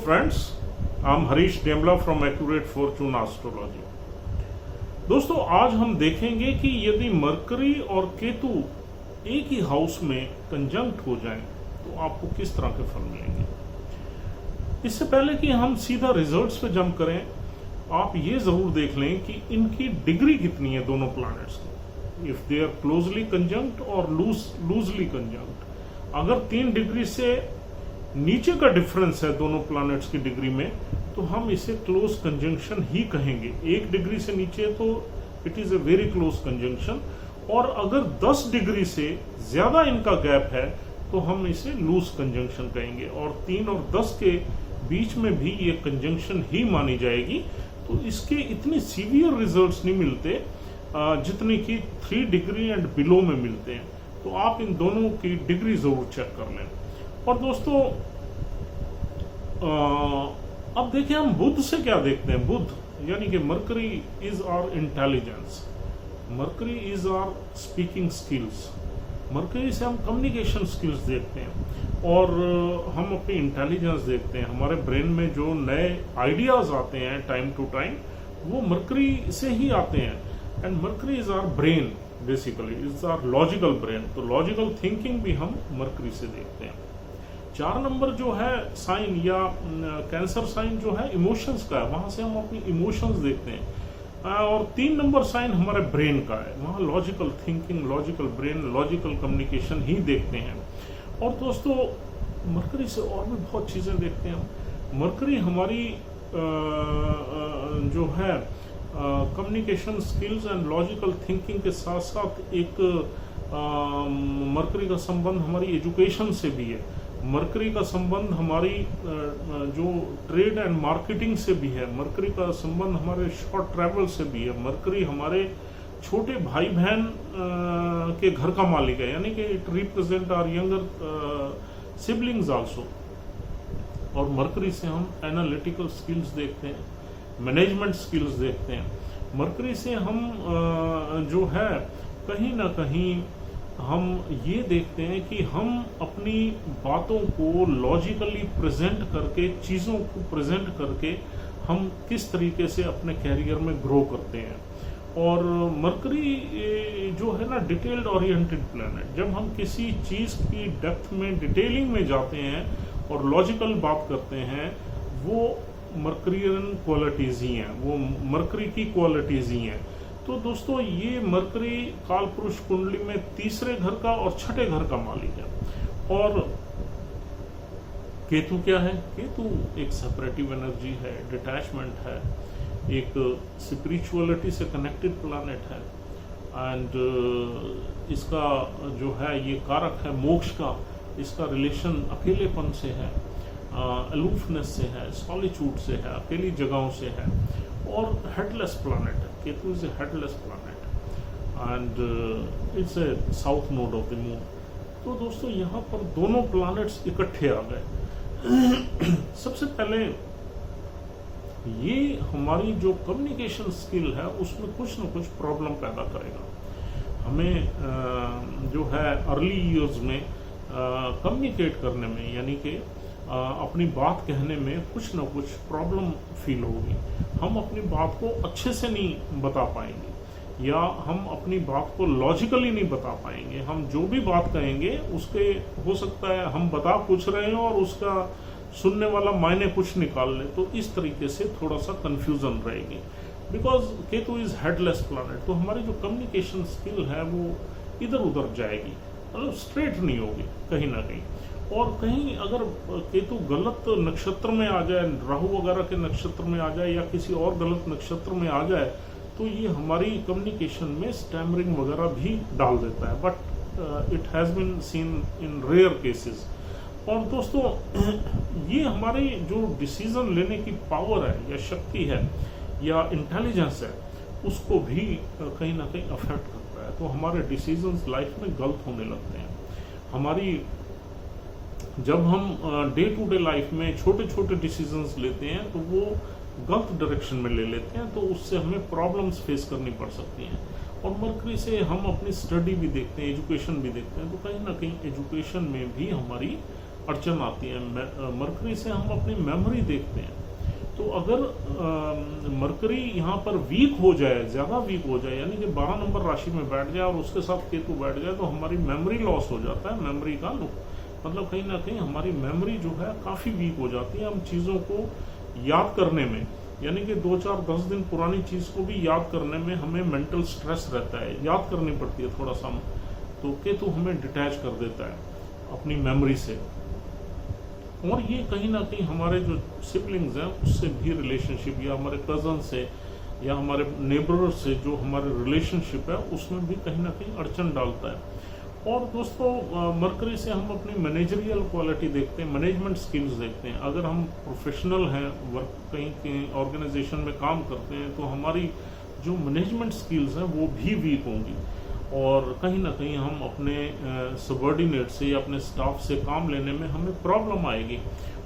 friends, I'm Harish Demla from Accurate Fortune Astrology। दोस्तों आज हम देखेंगे कि यदि मरकरी और केतु एक ही हाउस में कंजंक्ट हो जाएं तो आपको किस तरह के फल मिलेंगे। इससे पहले कि हम सीधा रिजल्ट्स पे जंप करें, आप ये जरूर देख लें कि इनकी डिग्री कितनी है दोनों प्लैनेट्स की। If they are closely conjunct और लूजली कंजंक्ट, अगर 3 डिग्री से नीचे का डिफरेंस है दोनों प्लैनेट्स की डिग्री में, तो हम इसे क्लोज कंजंक्शन ही कहेंगे। 1 डिग्री से नीचे तो it is a very close conjunction, और अगर 10 डिग्री से ज्यादा इनका गैप है तो हम इसे लूज कंजंक्शन कहेंगे, और 3 और 10 के बीच में भी ये कंजंक्शन ही मानी जाएगी। तो इसके इतनी सीवियर रिजल्ट्स नहीं मिलते जितने कि 3 डिग्री एंड बिलो में मिलते हैं। तो आप इन दोनों की डिग्री जरूर चेक कर लें। और दोस्तों अब देखिए हम बुध से क्या देखते हैं। बुध यानी कि Mercury is our intelligence, Mercury is our speaking skills. Mercury से हम कम्युनिकेशन स्किल्स देखते हैं और हम अपनी इंटेलिजेंस देखते हैं। हमारे ब्रेन में जो नए आइडियाज आते हैं टाइम टू टाइम, वो मरकरी से ही आते हैं। And Mercury is our brain, basically is our logical brain. तो लॉजिकल थिंकिंग भी हम मरकरी से देखते हैं। 4 नंबर जो है साइन या कैंसर साइन जो है इमोशंस का है, वहां से हम अपनी इमोशंस देखते हैं। और 3 नंबर साइन हमारे ब्रेन का है, वहां logical thinking, logical brain, logical communication ही देखते हैं। और दोस्तों मरकरी से और भी बहुत चीजें देखते हैं हम। मरकरी हमारी जो है communication skills and logical thinking के साथ साथ एक मरकरी का संबंध हमारी एजुकेशन से भी है। मरकरी का संबंध हमारी जो ट्रेड एंड मार्केटिंग से भी है। मरकरी का संबंध हमारे शॉर्ट ट्रैवल से भी है। मरकरी हमारे छोटे भाई बहन के घर का मालिक है, यानी कि it represent our younger siblings also. और मरकरी से हम एनालिटिकल स्किल्स देखते हैं, मैनेजमेंट स्किल्स देखते हैं। मरकरी से हम जो है कहीं ना कहीं हम ये देखते हैं कि हम अपनी बातों को लॉजिकली प्रेजेंट करके, चीज़ों को प्रेजेंट करके हम किस तरीके से अपने कैरियर में ग्रो करते हैं। और मरकरी जो है ना डिटेल्ड ओरिएंटेड प्लैनेट। जब हम किसी चीज़ की डेप्थ में, डिटेलिंग में जाते हैं और लॉजिकल बात करते हैं, वो मरकरियन क्वालिटीज ही हैं, वो मरकरी की क्वालिटीज ही हैं। तो दोस्तों ये मरकरी काल पुरुष कुंडली में 3रे घर का और 6ठे घर का मालिक है। और केतु क्या है? केतु एक सेपरेटिव एनर्जी है, डिटैचमेंट है, एक स्पिरिचुअलिटी से कनेक्टेड प्लैनेट है। एंड इसका जो है ये कारक है मोक्ष का। इसका रिलेशन अकेलेपन से है, अलूफनेस से है, सॉलिट्यूड से है, अकेली जगहों से है। और हेडलेस प्लैनेट है। Ketu is a headless planet and it's a south node of the moon. तो दोस्तों यहाँ पर दोनों प्लैनेट्स इकट्ठे आ गए। सबसे पहले ये हमारी जो कम्युनिकेशन स्किल है उसमें कुछ न कुछ प्रॉब्लम पैदा करेगा। हमें जो है अर्ली ईयर्स में कम्युनिकेट करने में, यानी कि अपनी बात कहने में कुछ न कुछ प्रॉब्लम फील होगी। हम अपनी बात को अच्छे से नहीं बता पाएंगे, या हम अपनी बात को लॉजिकली नहीं बता पाएंगे। हम जो भी बात कहेंगे उसके हो सकता है हम बता कुछ रहे हो और उसका सुनने वाला मायने कुछ निकाल ले। तो इस तरीके से थोड़ा सा कंफ्यूजन रहेगी, because Ketu is headless planet. तो हमारी जो कम्युनिकेशन स्किल है वो इधर उधर जाएगी, मतलब स्ट्रेट नहीं होगी कहीं ना कहीं। और कहीं अगर केतु गलत नक्षत्र में आ जाए, राहु वगैरह के नक्षत्र में आ जाए या किसी और गलत नक्षत्र में आ जाए, तो ये हमारी कम्युनिकेशन में स्टैमरिंग वगैरह भी डाल देता है। But it has been seen in rare cases. और दोस्तों ये हमारी जो डिसीजन लेने की पावर है या शक्ति है या इंटेलिजेंस है, उसको भी कहीं ना कहीं अफेक्ट करता है। तो हमारे डिसीजंस लाइफ में गलत होने लगते हैं। हमारी जब हम डे टू डे लाइफ में छोटे छोटे डिसीजंस लेते हैं तो वो गलत डायरेक्शन में ले लेते हैं, तो उससे हमें प्रॉब्लम्स फेस करनी पड़ सकती हैं। और मरकरी से हम अपनी स्टडी भी देखते हैं, एजुकेशन भी देखते हैं। तो कहीं ना कहीं एजुकेशन में भी हमारी अड़चन आती है। मरकरी से हम अपनी मेमोरी देखते हैं, तो अगर मरकरी यहाँ पर वीक हो जाए, ज़्यादा वीक हो जाए, यानी कि 12 नंबर राशि में बैठ जाए और उसके साथ केतु बैठ जाए, तो हमारी मेमोरी लॉस हो जाता है। मेमोरी का मतलब कहीं ना कहीं हमारी मेमोरी जो है काफ़ी वीक हो जाती है। हम चीज़ों को याद करने में, यानी कि 2, 4, 10 दिन पुरानी चीज़ को भी याद करने में हमें मेंटल स्ट्रेस रहता है, याद करनी पड़ती है थोड़ा सा, तो केतु हमें डिटैच कर देता है अपनी मेमोरी से। और ये कहीं ना कहीं हमारे जो सिबलिंग्स हैं उससे भी रिलेशनशिप, या हमारे कज़न से या हमारे नेबर से जो हमारे रिलेशनशिप है उसमें भी कहीं ना कहीं अड़चन डालता है। और दोस्तों मरकरी से हम अपनी मैनेजरियल क्वालिटी देखते हैं, मैनेजमेंट स्किल्स देखते हैं। अगर हम प्रोफेशनल हैं, वर्क कहीं के ऑर्गेनाइजेशन में काम करते हैं, तो हमारी जो मैनेजमेंट स्किल्स हैं वो भी वीक होंगी, और कहीं ना कहीं हम अपने सबऑर्डिनेट से या अपने स्टाफ से काम लेने में हमें प्रॉब्लम आएगी,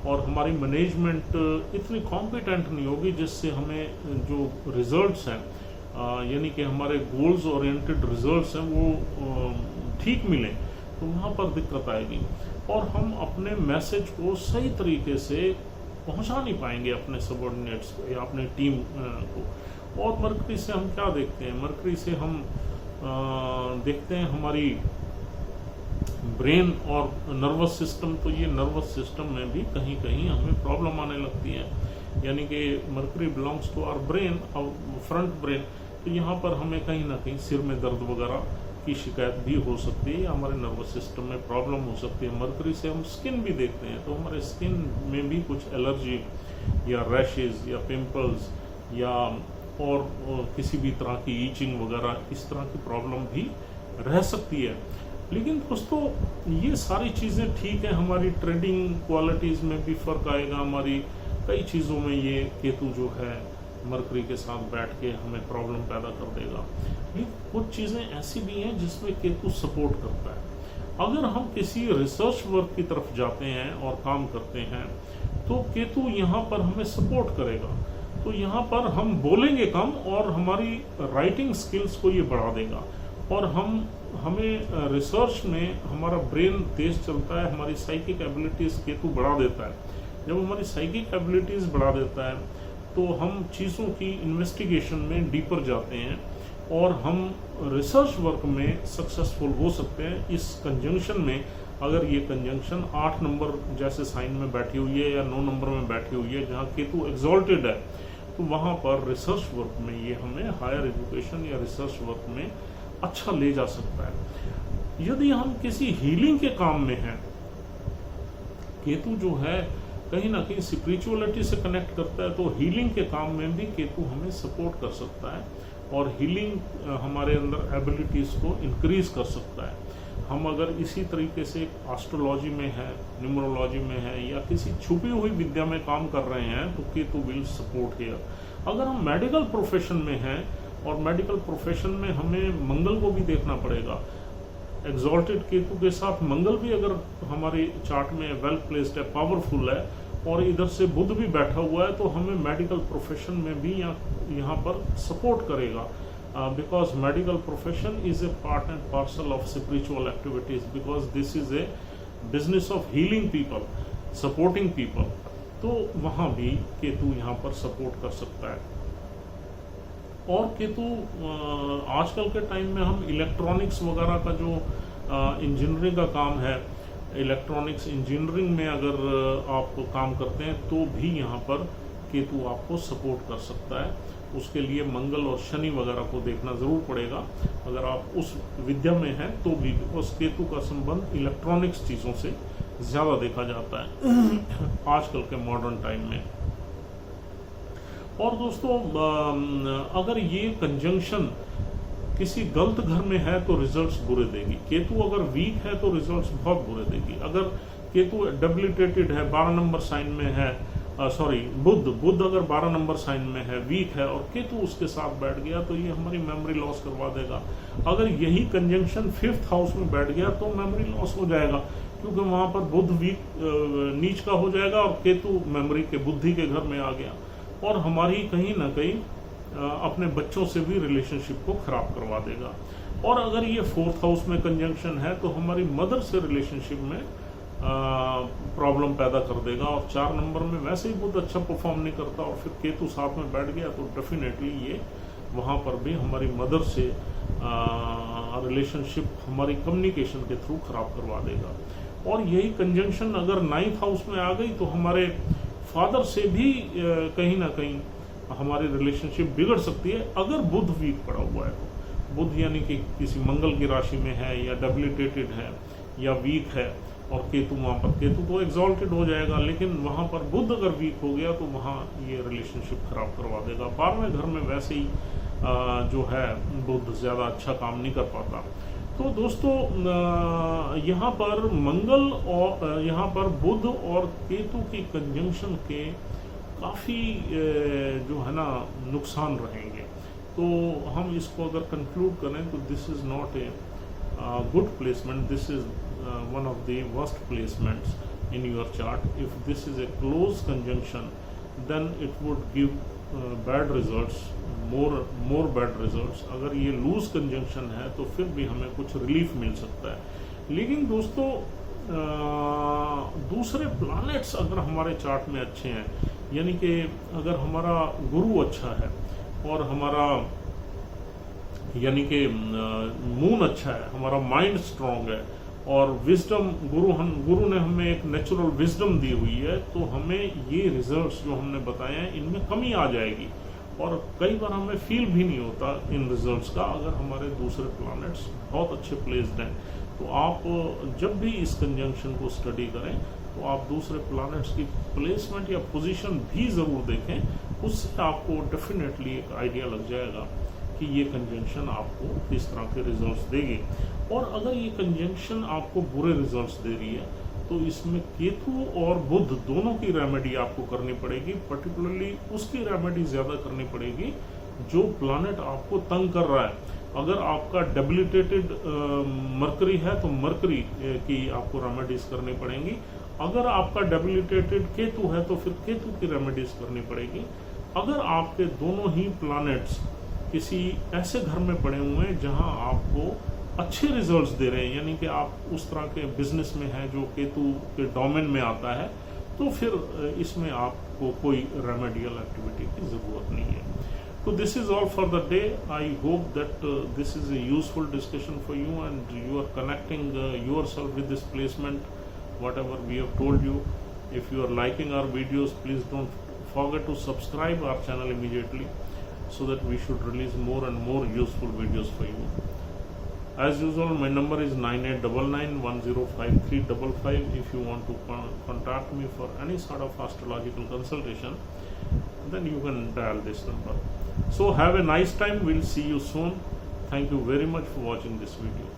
और हमारी मैनेजमेंट इतनी कॉम्पिटेंट नहीं होगी जिससे हमें जो रिजल्ट्स हैं, यानी कि हमारे गोल्स ओरिएंटेड रिजल्ट्स हैं वो ठीक मिलें, तो वहाँ पर दिक्कत आएगी, और हम अपने मैसेज को सही तरीके से पहुँचा नहीं पाएंगे अपने सबऑर्डिनेट्स को या अपने टीम को। और मरकरी से हम क्या देखते हैं? मरकरी से हम देखते हैं हमारी ब्रेन और नर्वस सिस्टम। तो ये नर्वस सिस्टम में भी कहीं कहीं हमें प्रॉब्लम आने लगती है, यानी कि Mercury belongs to our brain, और फ्रंट ब्रेन। तो यहाँ पर हमें कहीं ना कहीं सिर में दर्द वगैरह की शिकायत भी हो सकती है, या हमारे नर्वस सिस्टम में प्रॉब्लम हो सकती है। मरकरी से हम स्किन भी देखते हैं, तो हमारे स्किन में भी कुछ एलर्जी या रैशेज या पिंपल्स या और किसी भी तरह की ईचिंग वगैरह, इस तरह की प्रॉब्लम भी रह सकती है। लेकिन दोस्तों ये सारी चीज़ें ठीक है, हमारी ट्रेडिंग क्वालिटीज़ में भी फ़र्क आएगा, हमारी कई चीज़ों में ये केतु जो है मरकरी के साथ बैठ के हमें प्रॉब्लम पैदा कर देगा। लेकिन कुछ चीज़ें ऐसी भी हैं जिसमें केतु सपोर्ट करता है। अगर हम किसी रिसर्च वर्क की तरफ जाते हैं और काम करते हैं, तो केतु यहाँ पर हमें सपोर्ट करेगा। तो यहाँ पर हम बोलेंगे कम और हमारी राइटिंग स्किल्स को ये बढ़ा देगा, और हमें रिसर्च में हमारा ब्रेन तेज चलता है, हमारी साइकिक एबिलिटीज़ केतु बढ़ा देता है। जब हमारी साइकिक एबिलिटीज़ बढ़ा देता है तो हम चीज़ों की इन्वेस्टिगेशन में डीपर जाते हैं, और हम रिसर्च वर्क में सक्सेसफुल हो सकते हैं। इस कंजंक्शन में, अगर ये कंजंक्शन 8 नंबर जैसे साइन में बैठी हुई है या 9 नंबर में बैठी हुई है जहाँ केतु एग्जॉल्टेड है, तो वहाँ पर रिसर्च वर्क में ये हमें हायर एजुकेशन या रिसर्च वर्क में अच्छा ले जा सकता है। यदि हम किसी हीलिंग के काम में हैं, केतु जो है कहीं ना कहीं स्पिरिचुअलिटी से कनेक्ट करता है, तो हीलिंग के काम में भी केतु हमें सपोर्ट कर सकता है, और हीलिंग हमारे अंदर एबिलिटीज़ को इंक्रीज कर सकता है। हम अगर इसी तरीके से एस्ट्रोलॉजी में है, न्यूमरोलॉजी में है, या किसी छुपी हुई विद्या में काम कर रहे हैं, तो केतु विल सपोर्ट हियर। अगर हम मेडिकल प्रोफेशन में हैं, और मेडिकल प्रोफेशन में हमें मंगल को भी देखना पड़ेगा। एग्जॉल्टेड केतु के साथ मंगल भी अगर हमारे चार्ट में वेल प्लेस्ड है, पावरफुल है, और इधर से बुध भी बैठा हुआ है, तो हमें मेडिकल प्रोफेशन में भी यहाँ पर सपोर्ट करेगा। Because medical profession is a part and parcel of spiritual activities, because this is a business of healing people, supporting people. तो वहाँ भी केतु यहाँ पर सपोर्ट कर सकता है। और केतु आजकल के टाइम में हम इलेक्ट्रॉनिक्स वगैरह का जो इंजीनियरिंग का काम है, इलेक्ट्रॉनिक्स इंजीनियरिंग में अगर आप काम करते हैं, तो भी यहाँ पर केतु आपको सपोर्ट कर सकता है। उसके लिए मंगल और शनि वगैरह को देखना ज़रूर पड़ेगा अगर आप उस विद्या में हैं, तो भी उस केतु का संबंध इलेक्ट्रॉनिक्स चीज़ों से ज़्यादा देखा जाता है आजकल के मॉडर्न टाइम में। और दोस्तों अगर ये कंजंक्शन किसी गलत घर में है तो रिजल्ट्स बुरे देगी। केतु अगर वीक है तो रिजल्ट्स बहुत बुरे देगी। अगर केतु डेबिलिटेटेड है, 12 नंबर साइन में है, बुध अगर 12 नंबर साइन में है, वीक है, और केतु उसके साथ बैठ गया, तो ये हमारी मेमोरी लॉस करवा देगा। अगर यही कंजंक्शन 5th हाउस में बैठ गया तो मेमोरी लॉस हो जाएगा, क्योंकि वहाँ पर बुध वीक नीच का हो जाएगा और केतु मेमोरी के बुद्धि के घर में आ गया, और हमारी कहीं ना कहीं अपने बच्चों से भी रिलेशनशिप को खराब करवा देगा। और अगर ये 4th हाउस में कंजंक्शन है तो हमारी मदर से रिलेशनशिप में प्रॉब्लम पैदा कर देगा। और 4 नंबर में वैसे ही बुध अच्छा परफॉर्म नहीं करता और फिर केतु साथ में बैठ गया तो डेफिनेटली ये वहाँ पर भी हमारी मदर से रिलेशनशिप, हमारी कम्युनिकेशन के थ्रू खराब करवा देगा। और यही कंजंक्शन अगर 9th हाउस में आ गई तो हमारे फादर से भी कहीं ना कहीं हमारी रिलेशनशिप बिगड़ सकती है अगर बुध वीक पड़ा हुआ है तो। बुध यानी कि किसी मंगल की राशि में है या डेबिलिटेटेड है या वीक है, और केतु वहाँ पर, केतु तो एग्जॉल्टेड हो जाएगा, लेकिन वहाँ पर बुध अगर वीक हो गया तो वहाँ ये रिलेशनशिप खराब करवा देगा। 12वें घर में वैसे ही जो है बुध ज़्यादा अच्छा काम नहीं कर पाता। तो दोस्तों यहाँ पर मंगल और यहाँ पर बुध और केतु की कंजंक्शन के काफ़ी जो है ना नुकसान रहेंगे। तो हम इसको अगर कंक्लूड करें तो this is not a good placement, this is one of the worst placements in your chart. If this is a close conjunction, then it would give bad results, more bad results. अगर ये loose conjunction है तो फिर भी हमें कुछ relief मिल सकता है। लेकिन दोस्तों दूसरे प्लैनेट्स अगर हमारे चार्ट में अच्छे हैं, यानी कि अगर हमारा गुरु अच्छा है और हमारा यानी कि मून अच्छा है, हमारा माइंड स्ट्रांग है और विजडम गुरु ने हमें एक नेचुरल विजडम दी हुई है, तो हमें ये रिजल्ट्स जो हमने बताए हैं इनमें कमी आ जाएगी और कई बार हमें फील भी नहीं होता इन रिजल्ट्स का अगर हमारे दूसरे प्लैनेट्स बहुत अच्छे प्लेस्ड हैं। तो आप जब भी इस कंजंक्शन को स्टडी करें तो आप दूसरे प्लैनेट्स की प्लेसमेंट या पोजीशन भी ज़रूर देखें, उससे आपको डेफिनेटली एक आइडिया लग जाएगा कि ये कंजंक्शन आपको किस तरह के रिजल्ट्स देगी। और अगर ये कंजंक्शन आपको बुरे रिजल्ट्स दे रही है तो इसमें केतु और बुध दोनों की रेमेडी आपको करनी पड़ेगी, पर्टिकुलरली उसकी रेमेडी ज़्यादा करनी पड़ेगी जो प्लैनेट आपको तंग कर रहा है। अगर आपका डेबिलिटेटेड मरकरी है तो मरकरी की आपको रेमेडीज करनी पड़ेंगी। अगर आपका डेबिलिटेटेड केतु है तो फिर केतु की रेमेडीज करनी पड़ेगी। अगर आपके दोनों ही प्लैनेट्स किसी ऐसे घर में पड़े हुए हैं जहां आपको अच्छे रिजल्ट्स दे रहे हैं, यानी कि आप उस तरह के बिजनेस में हैं जो केतु के डोमेन में आता है, तो फिर इसमें आपको कोई रेमेडियल एक्टिविटी की ज़रूरत नहीं है। तो this is all for the day. I hope that this is a useful discussion for you and you are connecting yourself with this placement, whatever we have told you. If you are liking our videos, please don't forget to subscribe our channel immediately so that we should release more and more useful videos for you. As usual, my number is 9899105355. If you want to contact me for any sort of astrological consultation, then you can dial this number. So have a nice time. We'll see you soon. Thank you very much for watching this video.